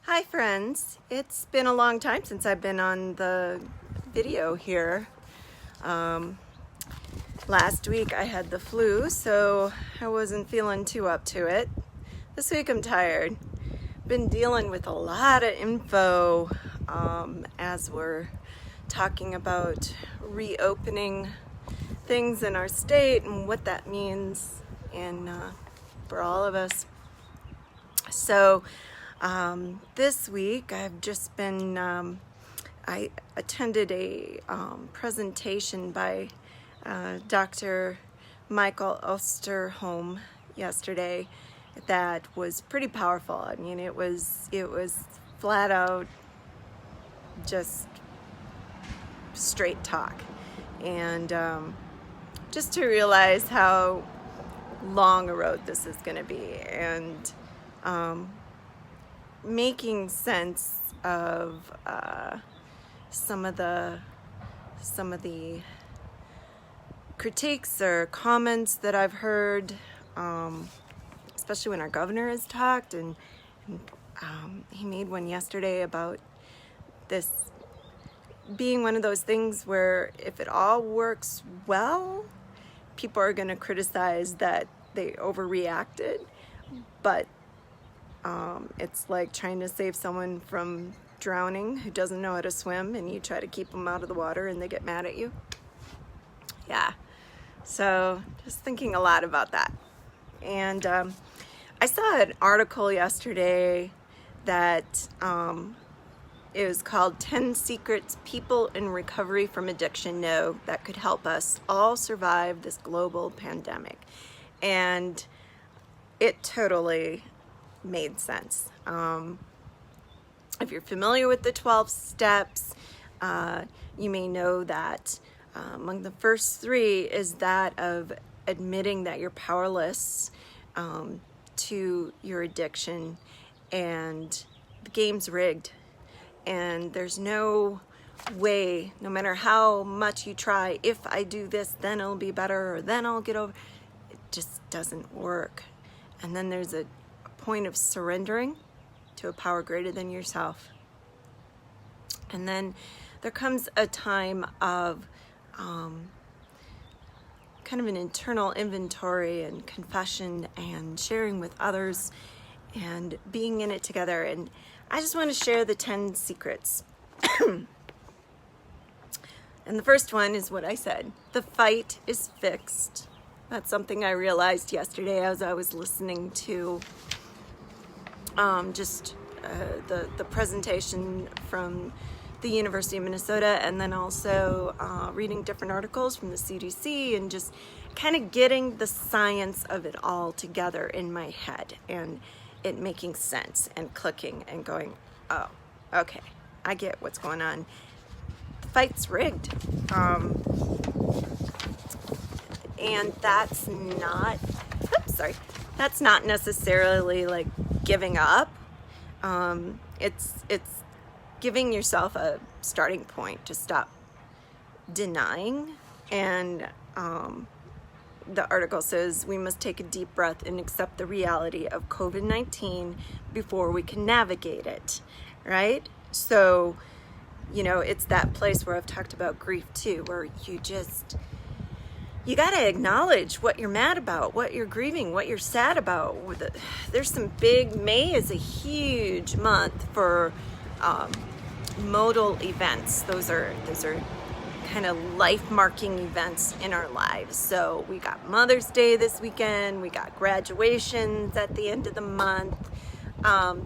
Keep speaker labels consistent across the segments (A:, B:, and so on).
A: Hi friends, it's been a long time since I've been on the video here. Last week I had the flu, so I wasn't feeling too up to it. This week I'm tired. Been dealing with a lot of info as we're talking about reopening things in our state and what that means for all of us. So this week I've just been, I attended a presentation by Dr. Michael Osterholm yesterday that was pretty powerful. I mean, it was flat out just straight talk, and just to realize how long a road this is going to be, and making sense of some of the critiques or comments that I've heard, especially when our governor has talked, and he made one yesterday about this being one of those things where if it all works well, people are going to criticize that they overreacted, but it's like trying to save someone from drowning who doesn't know how to swim, and you try to keep them out of the water and they get mad at you. Yeah, so just thinking a lot about that. And I saw an article yesterday that it was called 10 Secrets People in Recovery from Addiction Know That Could Help Us All Survive This Global Pandemic. And it totally made sense. If you're familiar with the 12 steps, you may know that among the first 3 is that of admitting that you're powerless to your addiction, and the game's rigged, and there's no way, no matter how much you try, if I do this then it'll be better, or then I'll get over. It just doesn't work. And then there's a point of surrendering to a power greater than yourself. And then there comes a time of kind of an internal inventory and confession and sharing with others and being in it together. And I just want to share the 10 secrets. And the first one is what I said: the fight is fixed. That's something I realized yesterday as I was listening to the presentation from the University of Minnesota, and then also reading different articles from the CDC, and just kind of getting the science of it all together in my head, and it making sense and clicking and going, oh, okay, I get what's going on. The fight's rigged. And that's not, that's not necessarily like giving up. It's giving yourself a starting point to stop denying. And the article says we must take a deep breath and accept the reality of COVID-19 before we can navigate it, right? So, it's that place where I've talked about grief too, where you got to acknowledge what you're mad about, what you're grieving, what you're sad about. There's some May is a huge month for modal events. Those are kind of life-marking events in our lives. So we got Mother's Day this weekend. We got graduations at the end of the month.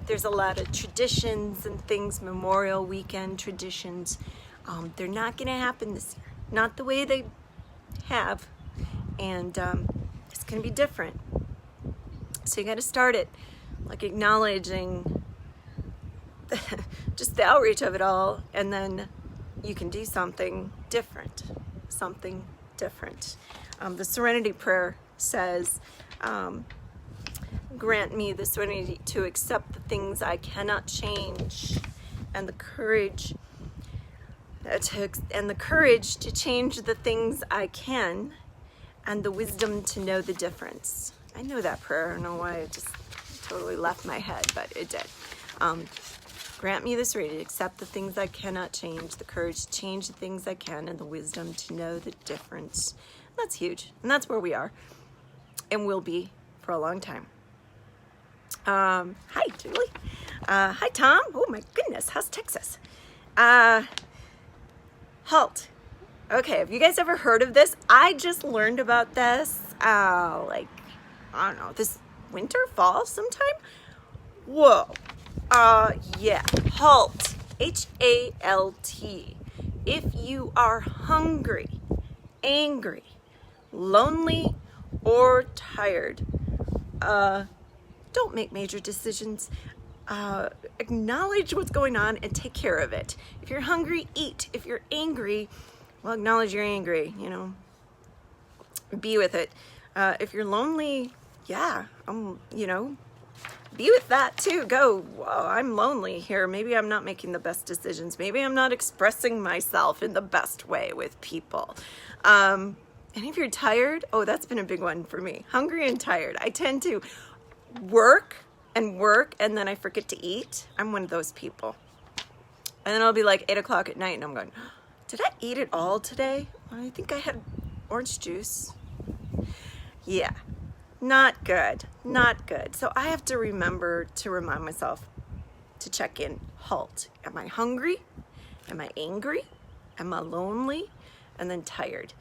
A: There's a lot of traditions and things, Memorial Weekend traditions. They're not going to happen this year. Not the way they have, and it's going to be different. So you got to start it, like acknowledging just the outreach of it all, and then you can do something different. The Serenity Prayer says, grant me the serenity to accept the things I cannot change, and the courage to change the things I can, and the wisdom to know the difference. I know that prayer. I don't know why it just totally left my head, but it did. Grant me the serenity to accept the things I cannot change, the courage to change the things I can, and the wisdom to know the difference. That's huge. And that's where we are and will be for a long time. Hi, Julie. Hi, Tom. Oh, my goodness. How's Texas? Halt. Okay, have you guys ever heard of this? I just learned about this, I don't know, this winter, fall sometime? Whoa. Yeah. HALT. HALT. If you are hungry, angry, lonely, or tired, don't make major decisions. Acknowledge what's going on and take care of it. If you're hungry, eat. If you're angry, well, acknowledge you're angry, be with it. If you're lonely, yeah, be with that too. Go, whoa, I'm lonely here. Maybe I'm not making the best decisions. Maybe I'm not expressing myself in the best way with people. And if you're tired, oh, that's been a big one for me. Hungry and tired. I tend to work, and then I forget to eat. I'm one of those people. And then I'll be like 8 o'clock at night, and I'm going, did I eat it all today? I think I had orange juice. Yeah, not good, not good. So I have to remember to remind myself to check in, halt. Am I hungry? Am I angry? Am I lonely? And then tired.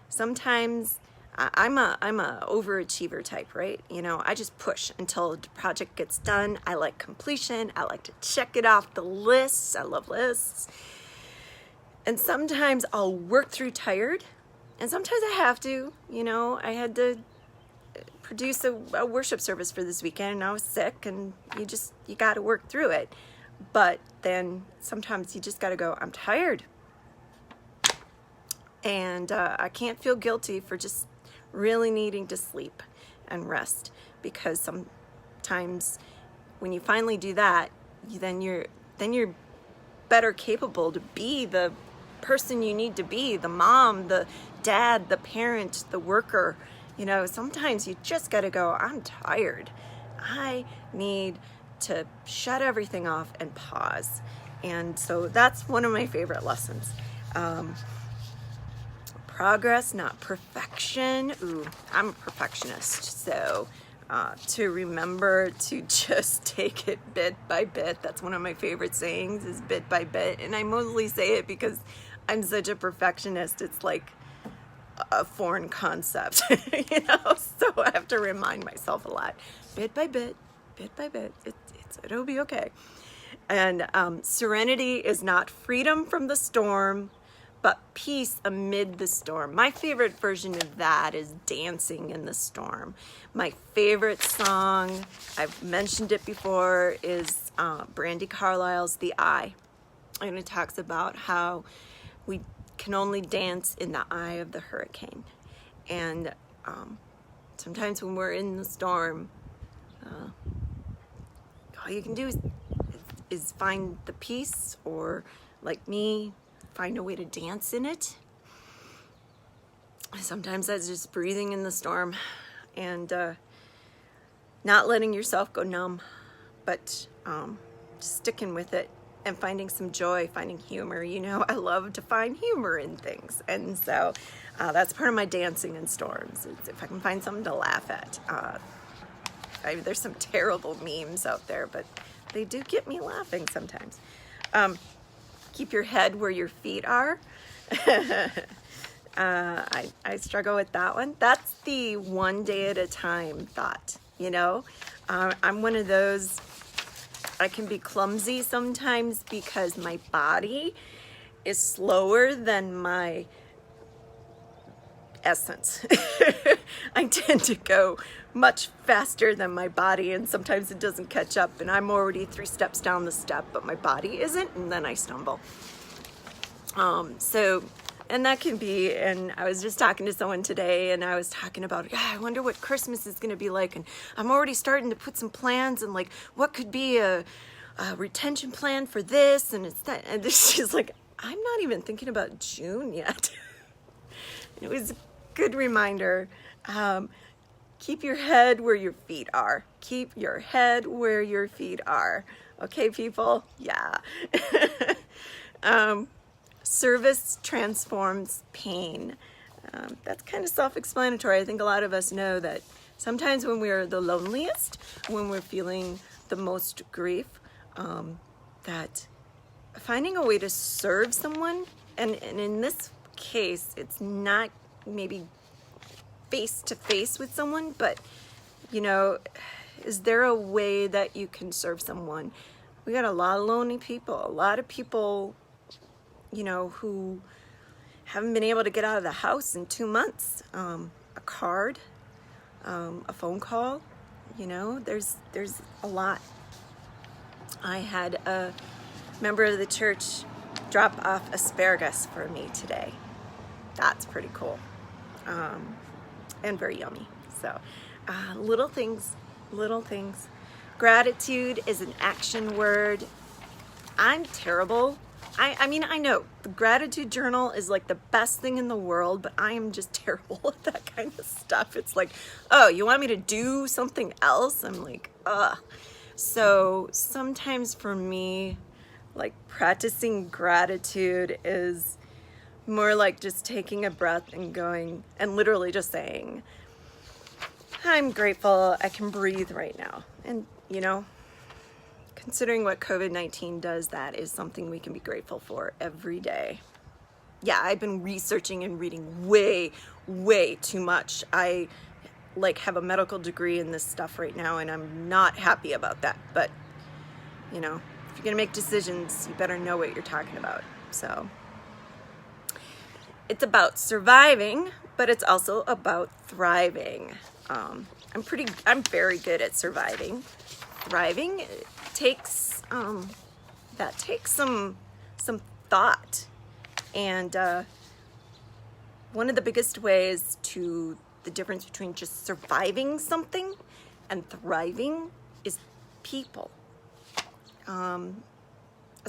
A: Sometimes I'm a overachiever type, right? I just push until the project gets done. I like completion. I like to check it off the lists. I love lists. And sometimes I'll work through tired, and sometimes I have to. I had to produce a worship service for this weekend, and I was sick, and you got to work through it. But then sometimes you just got to go, I'm tired. And I can't feel guilty for just really needing to sleep and rest, because sometimes when you finally do that, then you're better capable to be the person you need to be, the mom, the dad, the parent, the worker. Sometimes you just got to go, I'm tired. I need to shut everything off and pause. And so that's one of my favorite lessons. Progress, not perfection. Ooh, I'm a perfectionist. So to remember to just take it bit by bit. That's one of my favorite sayings, is bit by bit. And I mostly say it because I'm such a perfectionist. It's like a foreign concept, so I have to remind myself a lot. Bit by bit, it'll be okay. And serenity is not freedom from the storm, but peace amid the storm. My favorite version of that is Dancing in the Storm. My favorite song, I've mentioned it before, is Brandi Carlile's The Eye. And it talks about how we can only dance in the eye of the hurricane. And sometimes when we're in the storm, all you can do is find the peace, or like me, find a way to dance in it. Sometimes that's just breathing in the storm and not letting yourself go numb, but just sticking with it and finding some joy, finding humor. I love to find humor in things. And so that's part of my dancing in storms, is if I can find something to laugh at. There's some terrible memes out there, but they do get me laughing sometimes. Keep your head where your feet are. I struggle with that one. That's the one day at a time thought, I'm one of those, I can be clumsy sometimes because my body is slower than my essence. I tend to go much faster than my body, and sometimes it doesn't catch up, and I'm already 3 steps down the step, but my body isn't, and then I stumble. And that can be, and I was just talking to someone today, and I was talking about, I wonder what Christmas is going to be like, and I'm already starting to put some plans, and like, what could be a retention plan for this, and it's that, and she's like, I'm not even thinking about June yet. It was a good reminder. keep your head where your feet are. Keep your head where your feet are. Okay, people? Yeah. Service transforms pain. That's kind of self-explanatory. I think a lot of us know that sometimes when we're the loneliest, when we're feeling the most grief, that finding a way to serve someone, and in this case, it's not maybe face to face with someone, but you know, is there a way that you can serve someone? We got a lot of lonely people, a lot of people, you know, who haven't been able to get out of the house in 2 months. A card, a phone call, you know, there's a lot. I had a member of the church drop off asparagus for me today. That's pretty cool. And very yummy. So little things. Gratitude is an action word. I'm terrible. I mean, I know the gratitude journal is like the best thing in the world, but I am just terrible at that kind of stuff. It's like, oh, you want me to do something else? I'm like, ugh. So sometimes for me, like practicing gratitude is more like just taking a breath and going and literally just saying, I'm grateful I can breathe right now. And, you know, considering what COVID-19 does, that is something we can be grateful for every day. Yeah, I've been researching and reading way too much. I like have a medical degree in this stuff right now, and I'm not happy about that. But, you know, if you're gonna make decisions, you better know what you're talking about. So it's about surviving, but it's also about thriving. I'm very good at surviving. Thriving takes some thought, and one of the biggest ways to the difference between just surviving something and thriving is people. A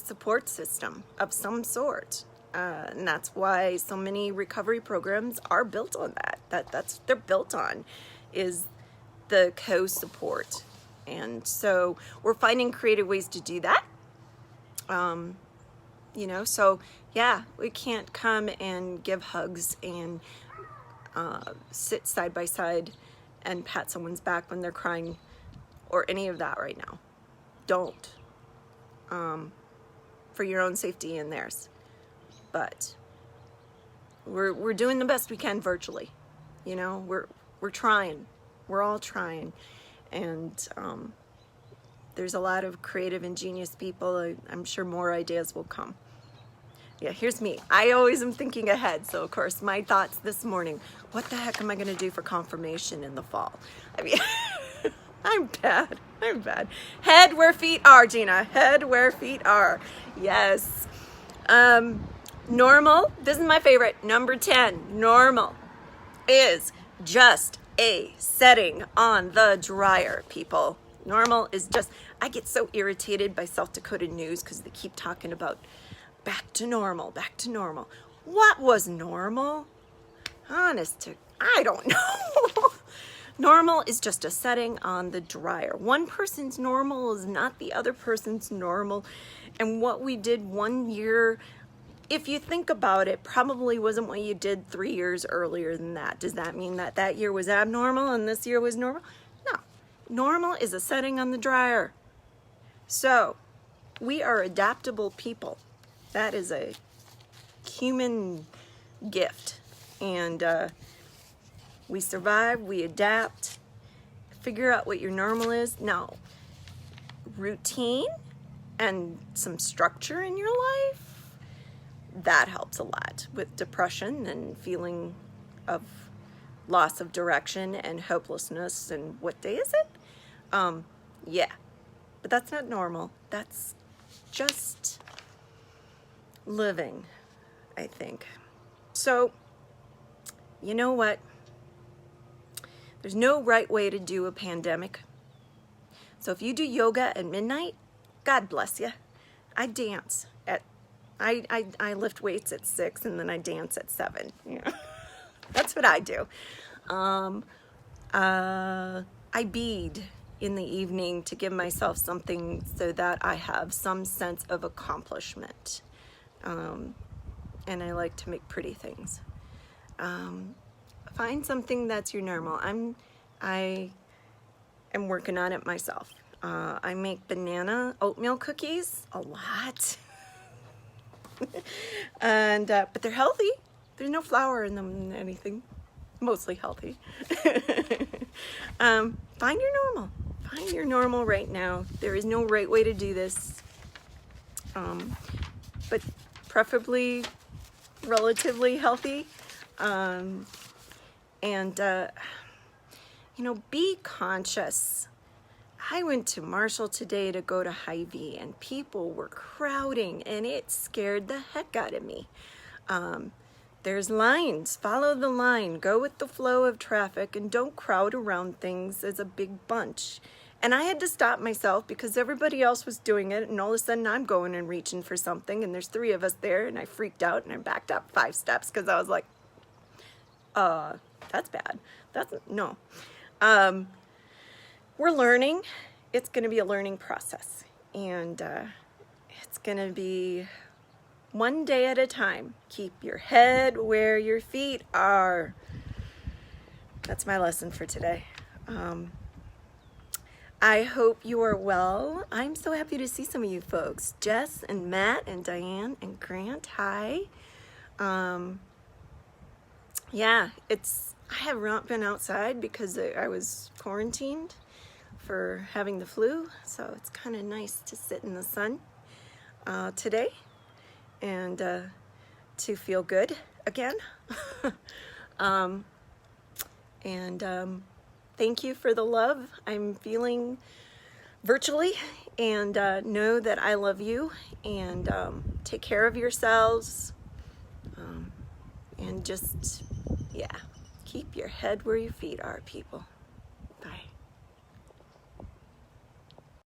A: support system of some sort. And that's why so many recovery programs are built on that. They're built on is the co-support. And so we're finding creative ways to do that. You know, so yeah, we can't come and give hugs and sit side by side and pat someone's back when they're crying or any of that right now. Don't. For your own safety and theirs. But we're doing the best we can virtually. You know, we're trying. We're all trying. And there's a lot of creative, ingenious people. I'm sure more ideas will come. Yeah, here's me. I always am thinking ahead. So, of course, my thoughts this morning, what the heck am I going to do for confirmation in the fall? I mean, I'm bad. Head where feet are, Gena. Head where feet are. Yes. Normal. This is my favorite. Number 10. Normal is just a setting on the dryer, people. Normal is just, I get so irritated by South Dakota news because they keep talking about back to normal. What was normal? I don't know. Normal is just a setting on the dryer. One person's normal is not the other person's normal. And what we did 1 year, if you think about it, probably wasn't what you did 3 years earlier than that. Does that mean that that year was abnormal and this year was normal? No. Normal is a setting on the dryer. So, we are adaptable people. That is a human gift. And we survive, we adapt, figure out what your normal is. Now, routine and some structure in your life, that helps a lot with depression and feeling of loss of direction and hopelessness and what day is it? Yeah, but that's not normal. That's just living, I think. So, you know what? There's no right way to do a pandemic. So if you do yoga at midnight, God bless you. I dance at, I lift weights at 6 and then I dance at 7. You know? That's what I do. I bead in the evening to give myself something so that I have some sense of accomplishment. And I like to make pretty things. Find something that's your normal. I am working on it myself. I make banana oatmeal cookies a lot. And but they're healthy. There's no flour in them, anything. Mostly healthy. Find your normal. Find your normal right now. There is no right way to do this, but preferably relatively healthy. And you know, be conscious. I went to Marshall today to go to Hy-Vee, and people were crowding, and it scared the heck out of me. There's lines. Follow the line. Go with the flow of traffic, and don't crowd around things as a big bunch. And I had to stop myself because everybody else was doing it, and all of a sudden I'm going and reaching for something, and there's 3 of us there, and I freaked out, and I backed up 5 steps because I was like, that's bad. No. We're learning. It's going to be a learning process, and it's going to be one day at a time. Keep your head where your feet are. That's my lesson for today. I hope you are well. I'm so happy to see some of you folks. Jess and Matt and Diane and Grant, hi. Yeah, I have not been outside because I was quarantined for having the flu, so it's kind of nice to sit in the sun today and to feel good again. Thank you for the love I'm feeling virtually, and know that I love you, and take care of yourselves, and just, yeah, keep your head where your feet are, people. Bye.